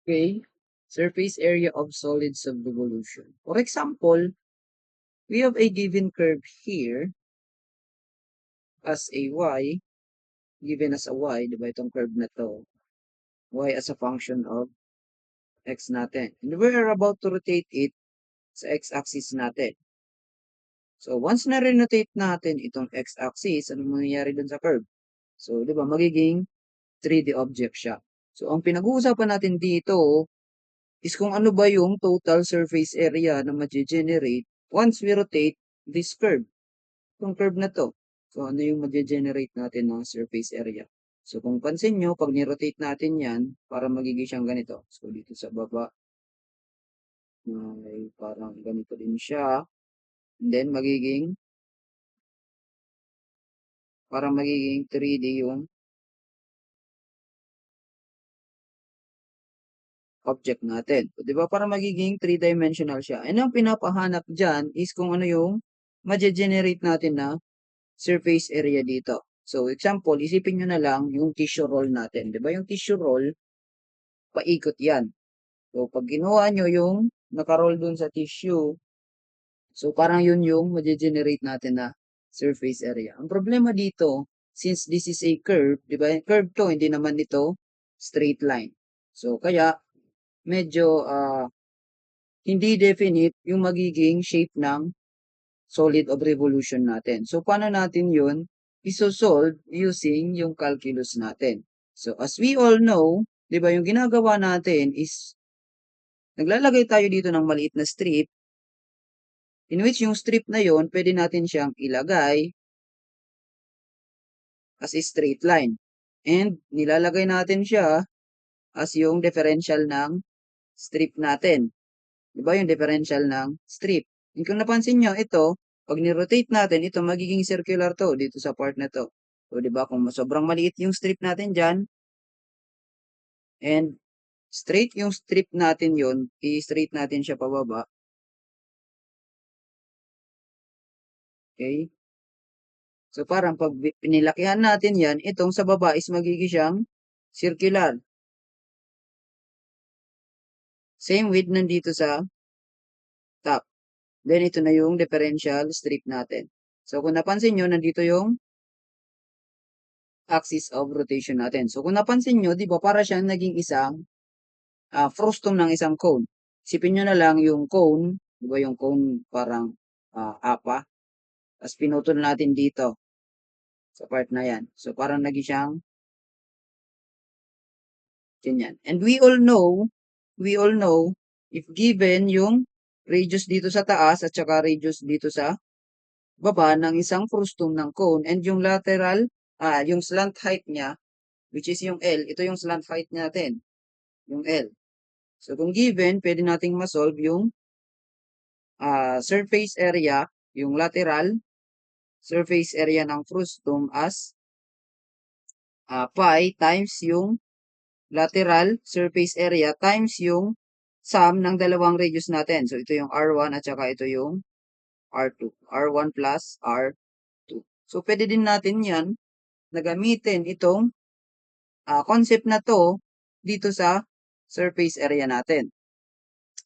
Okay? Surface area of solid subrevolution. For example, we have a given curve here as a y, given as a y, di ba itong curve na to, y as a function of x natin. And we're about to rotate it sa x-axis natin. So, once na re-rotate natin itong x-axis, ano mangyayari dun sa curve? So, di ba, magiging 3D object siya. So, ang pinag-uusapan natin dito is kung ano ba yung total surface area na ma-generate once we rotate this curve. Itong curve na to. So, ano yung ma-generate natin ng surface area? So, kung pansin nyo, pag ni-rotate natin yan, para magiging siyang ganito. So, dito sa baba, may parang ganito din siya. And then, parang magiging 3D yung object natin. So, di ba? Para magiging 3-dimensional siya. And ang pinapahanap dyan is kung ano yung ma-generate natin na surface area dito. So, example, isipin nyo na lang yung tissue roll natin. Di ba? Yung tissue roll, paikot yan. So, pag ginawa nyo yung nakaroll dun sa tissue, so parang yun yung ma-generate natin na surface area. Ang problema dito, since this is a curve, di ba? Curve to, hindi naman ito straight line. So, kaya medyo hindi definite yung magiging shape ng solid of revolution natin. So, paano natin yun isosolve using yung calculus natin? So, as we all know, di ba, yung ginagawa natin is naglalagay tayo dito ng maliit na strip in which yung strip na yon pwede natin siyang ilagay as a straight line. And nilalagay natin siya as yung differential ng strip natin. Di ba yung differential ng strip? And kung napansin nyo, ito, pag ni-rotate natin, ito magiging circular to dito sa part na to. So, di ba, kung sobrang maliit yung strip natin dyan, and straight yung strip natin yon, i-straight natin siya pababa. Okay? So, parang pag pinilakihan natin yan, itong sa baba is magiging siyang circular. Same with nandito sa top. Then, ito na yung differential strip natin. So, kung napansin nyo, nandito yung axis of rotation natin. So, kung napansin nyo, di ba, para siyang naging isang frustum ng isang cone. Isipin nyo na lang yung cone, di ba yung cone parang apa, tapos pinutol natin dito sa part na yan. So, parang naging siyang ganyan. And we all know, if given yung radius dito sa taas at saka radius dito sa baba ng isang frustum ng cone and yung lateral, yung slant height niya, which is yung L, ito yung slant height natin, yung L. So, kung given, pwede nating masolve yung surface area, yung lateral surface area ng frustum as pi times yung lateral surface area times yung sum ng dalawang radius natin. So, ito yung R1 at saka ito yung R2. R1 plus R2. So, pwede din natin yan na gamitin itong concept na to dito sa surface area natin.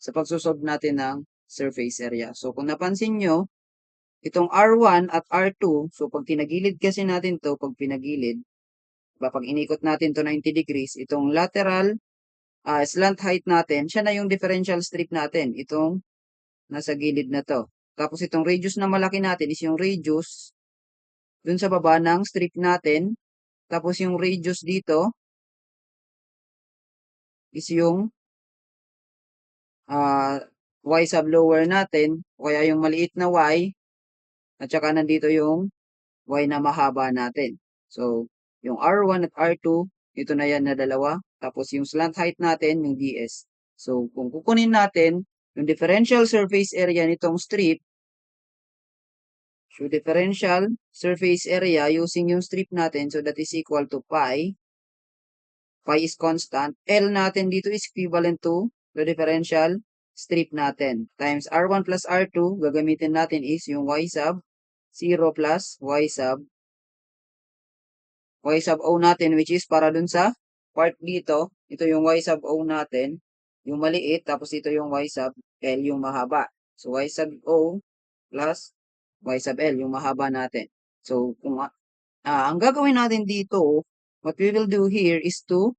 Sa pagsusolve natin ng surface area. So, kung napansin nyo, itong R1 at R2, so pag tinagilid kasi natin to, pag pinagilid, pag inikot natin to 90 degrees, itong lateral slant height natin, siya na yung differential strip natin. Itong nasa gilid na to. Tapos itong radius na malaki natin is yung radius dun sa baba ng strip natin. Tapos yung radius dito is yung y sub lower natin. O kaya yung maliit na y. At saka nandito yung y na mahaba natin. So, yung R1 at R2, ito na yan na dalawa. Tapos yung slant height natin, yung ds. So, kung kukunin natin yung differential surface area nitong strip, so differential surface area using yung strip natin, so that is equal to pi. Pi is constant. L natin dito is equivalent to the differential strip natin. Times R1 plus R2, gagamitin natin is yung y sub 0 plus y sub O natin, which is para dun sa part dito, ito yung y sub O natin. yung maliit, tapos ito yung y sub L, yung mahaba. So, y sub O plus y sub L, yung mahaba natin. So, kung ang gagawin natin dito, what we will do here is to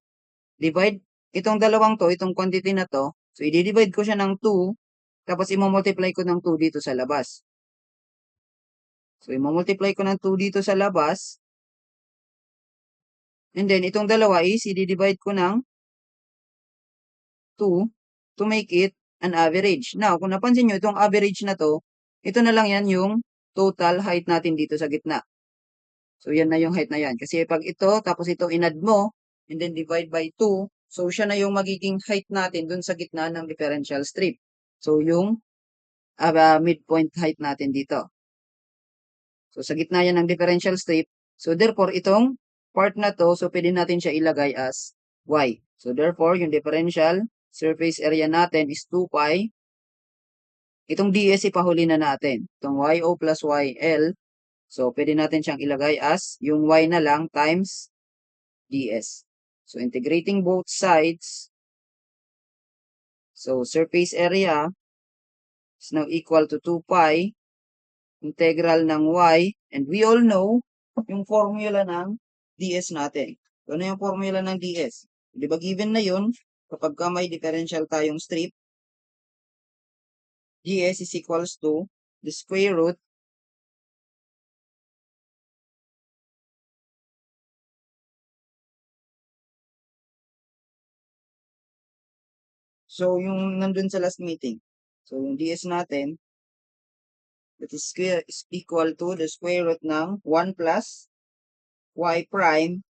divide itong dalawang to, itong quantity na to. So, i-divide ko siya ng 2, tapos i-multiply ko ng 2 dito sa labas. So, i-multiply ko ng 2 dito sa labas. And then, itong dalawa is, i-divide ko ng 2 to make it an average. Now, kung napansin nyo, itong average na to, ito na lang yan yung total height natin dito sa gitna. So, yan na yung height na yan. Kasi pag ito, tapos ito inad mo, and then divide by 2, so siya na yung magiging height natin dun sa gitna ng differential strip. So, yung midpoint height natin dito. So, sa gitna yan ng differential strip. So, therefore, itong part na to, so pwede natin siya ilagay as y. So, therefore, yung differential surface area natin is 2 pi. Itong ds ipahuli na natin. Itong yo plus yl. So, pwede natin siyang ilagay as yung y na lang times ds. So, integrating both sides. So, surface area is now equal to 2 pi integral ng y. And we all know yung formula ng ds natin. So, ano yung formula ng ds? Di ba given na yun, kapag may differential tayong strip, ds is equals to the square root so yung nandun sa last meeting. So yung ds natin, that is equal to the square root ng 1 plus y prime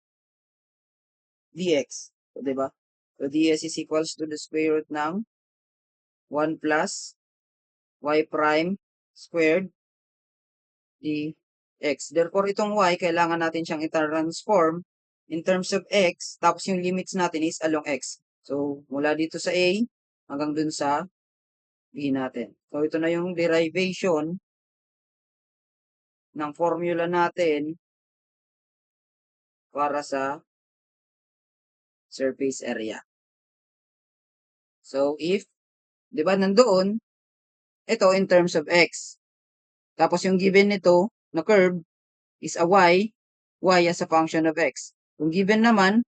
dx. So, diba? So ds is equals to the square root ng 1 plus y prime squared dx. Therefore, itong y, kailangan natin siyang i-transform in terms of x, tapos yung limits natin is along x. So, mula dito sa a hanggang dun sa b natin. So, ito na yung derivation ng formula natin para sa surface area. So, if, di ba, nandoon, ito in terms of x. Tapos yung given nito na curve is a y as a function of x. Yung given naman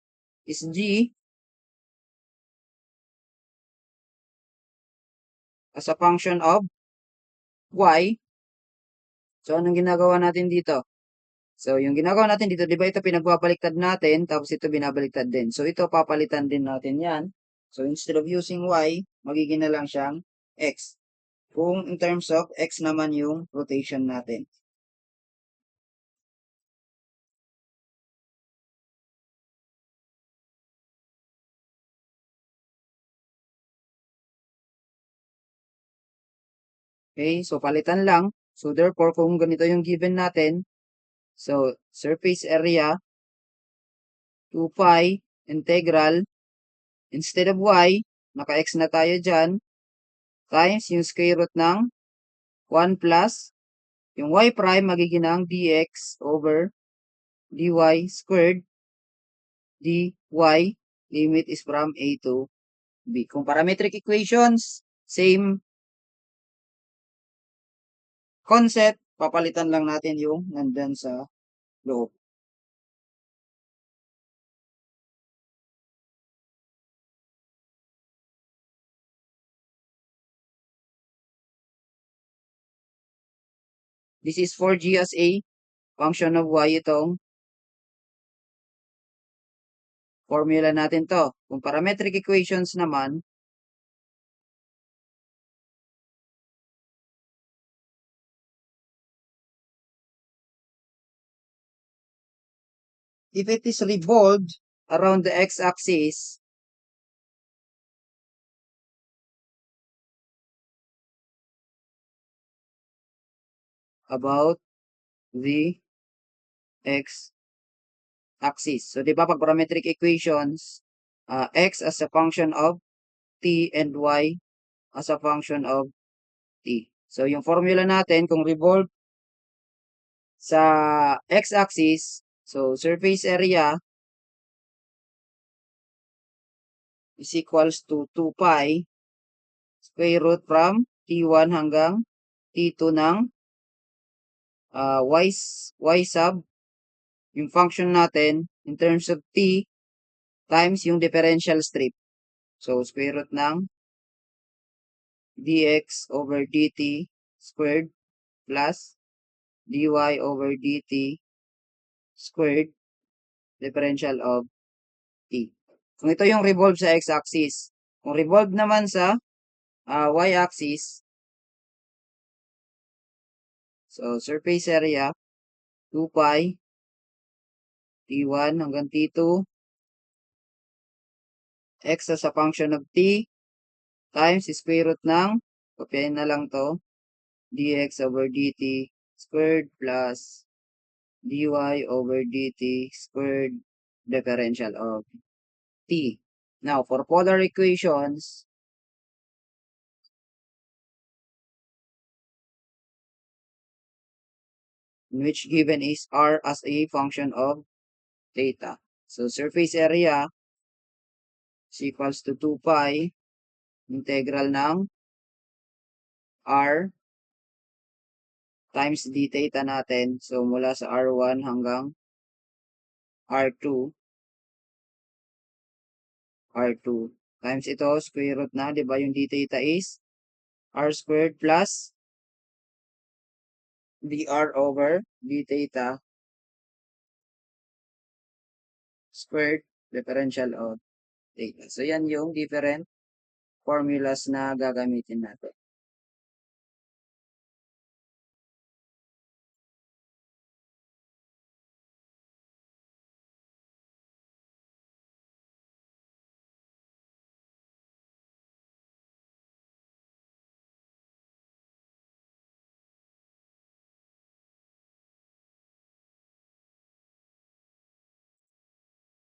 is g as a function of y. So, anong ginagawa natin dito? So, yung ginagawa natin dito, di ba ito pinagbabaliktad natin, tapos ito binabaliktad din. So, ito papalitan din natin yan. So, instead of using y, magiging na lang siyang x. Kung in terms of x naman yung rotation natin. Okay, so palitan lang. So, therefore, kung ganito yung given natin, so, surface area, 2 pi, integral, instead of y, naka-x na tayo dyan, times yung square root ng 1 plus, yung y prime magiging ng dx over dy squared, dy, limit is from a to b. Kung parametric equations, same concept, papalitan lang natin yung nandun sa loob. This is for g as a function of y itong formula natin to. Kung parametric equations naman, if it is revolved around the x-axis, about the x-axis. So, di ba pag parametric equations, x as a function of t and y as a function of t. So, yung formula natin, kung revolve sa x-axis, so surface area is equals to 2 pi square root from T1 hanggang T2 ng y sub, yung function natin in terms of T times yung differential strip. So, square root ng dx over dt squared plus dy over dt squared differential of t. Kung ito yung revolve sa x-axis, kung revolve naman sa y-axis, so surface area 2 pi t1 hanggang t2 x sa function of t times square root ng, kopyahin na lang to, dx over dt squared plus dy over dt squared differential of t. Now, for polar equations, in which given is r as a function of theta. So, surface area is equals to 2 pi integral ng r times d theta natin. So, mula sa r1 hanggang r2 times ito, square root na, di ba yung d theta is r squared plus dr over d theta squared differential of theta. So, yan yung different formulas na gagamitin natin.